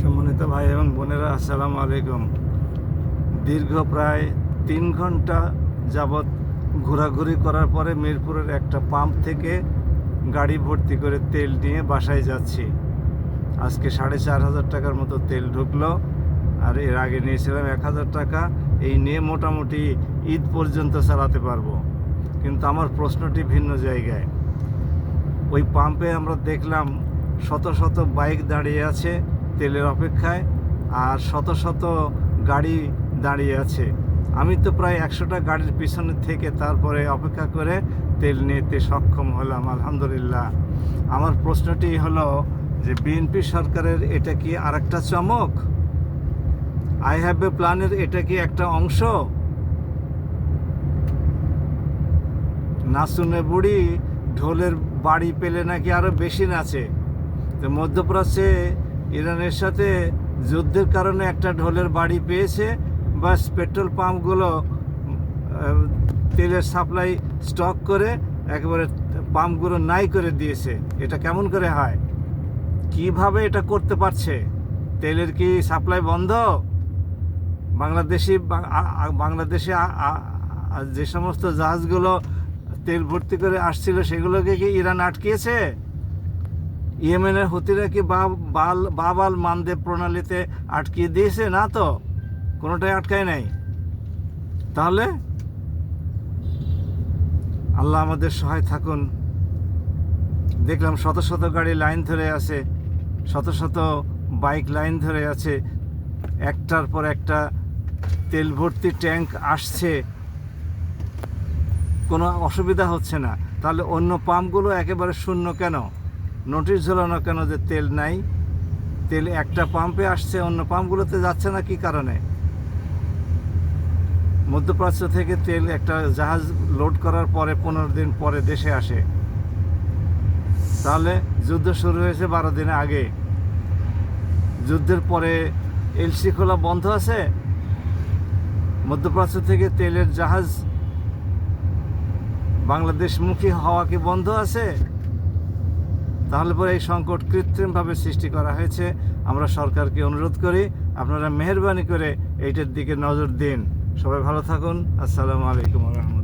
সম্মানিত ভাই এবং বোনেরা, আসসালামু আলাইকুম। দীর্ঘ প্রায় 3 ঘন্টা যাবৎ ঘোরাঘুরি করার পরে মিরপুরের একটা পাম্প থেকে গাড়ি ভর্তি করে তেল নিয়ে বাসায় যাচ্ছি। আজকে 4,500 টাকার মতো তেল ঢুকলো, আর এর আগে নিয়েছিলাম 1,000 টাকা। এই নিয়ে মোটামুটি ঈদ পর্যন্ত চালাতে পারবো। কিন্তু আমার প্রশ্নটি ভিন্ন জায়গায়। ওই পাম্পে আমরা দেখলাম শত শত বাইক দাঁড়িয়ে আছে তেলের অপেক্ষায়, আর শত শত গাড়ি দাঁড়িয়ে আছে। আমি তো প্রায় 100টা গাড়ির পিছনে থেকে তারপরে অপেক্ষা করে তেল নিতে সক্ষম হলাম, আলহামদুলিল্লাহ। আমার প্রশ্নটি হলো যে বিএনপি সরকারের এটা কি আরেকটা চমক? আই হ্যাভ এ প্ল্যানের এটা কি একটা অংশ? না শুনে বুড়ি ঢোলের বাড়ি পেলে নাকি আরও বেশি নাচে। তো মধ্যপ্রাচ্যে ইরানের সাথে যুদ্ধের কারণে একটা ঢোলের বাড়ি পেয়েছে, বাস পেট্রোল পাম্পগুলো তেলের সাপ্লাই স্টক করে একেবারে পাম্পগুলো নাই করে দিয়েছে। এটা কেমন করে হয়? কিভাবে এটা করতে পারছে? তেলের কি সাপ্লাই বন্ধ? বাংলাদেশে যে সমস্ত জাহাজগুলো তেল ভর্তি করে আসছিল সেগুলোকে কি ইরান আটকিয়েছে? ইয়েমেনের হুতিরা কি বাবাল মানদেব প্রণালীতে আটকিয়ে দিয়েছে? না তো, কোনোটাই আটকায় নাই। তাহলে আল্লাহ আমাদের সহায় থাকুন। দেখলাম শত শত গাড়ি লাইন ধরে আছে, শত শত বাইক লাইন ধরে আছে, একটার পর একটা তেল ভর্তি ট্যাঙ্ক আসছে, কোনো অসুবিধা হচ্ছে না। তাহলে অন্য পাম্পগুলো একেবারে শূন্য কেন? নোটিশ ঝোলানো কেন যে তেল নাই? তেল একটা পাম্পে আসছে, অন্য পাম্পগুলোতে যাচ্ছে না কি কারণে? মধ্যপ্রাচ্য থেকে তেল একটা জাহাজ লোড করার পরে 15 দিন পরে দেশে আসে। তাহলে যুদ্ধ শুরু হয়েছে 12 দিন আগে। যুদ্ধের পরে এলসি খোলা বন্ধ আছে? মধ্যপ্রাচ্য থেকে তেলের জাহাজ বাংলাদেশমুখী হওয়া কি বন্ধ আছে? তাহলে পরে এই সংকট কৃত্রিমভাবে সৃষ্টি করা হয়েছে। আমরা সরকারকে অনুরোধ করি, আপনারা মেহেরবানি করে এইটার দিকে নজর দিন। সবাই ভালো থাকুন। আসসালামু আলাইকুম ওয়া রাহমাতুল্লাহ।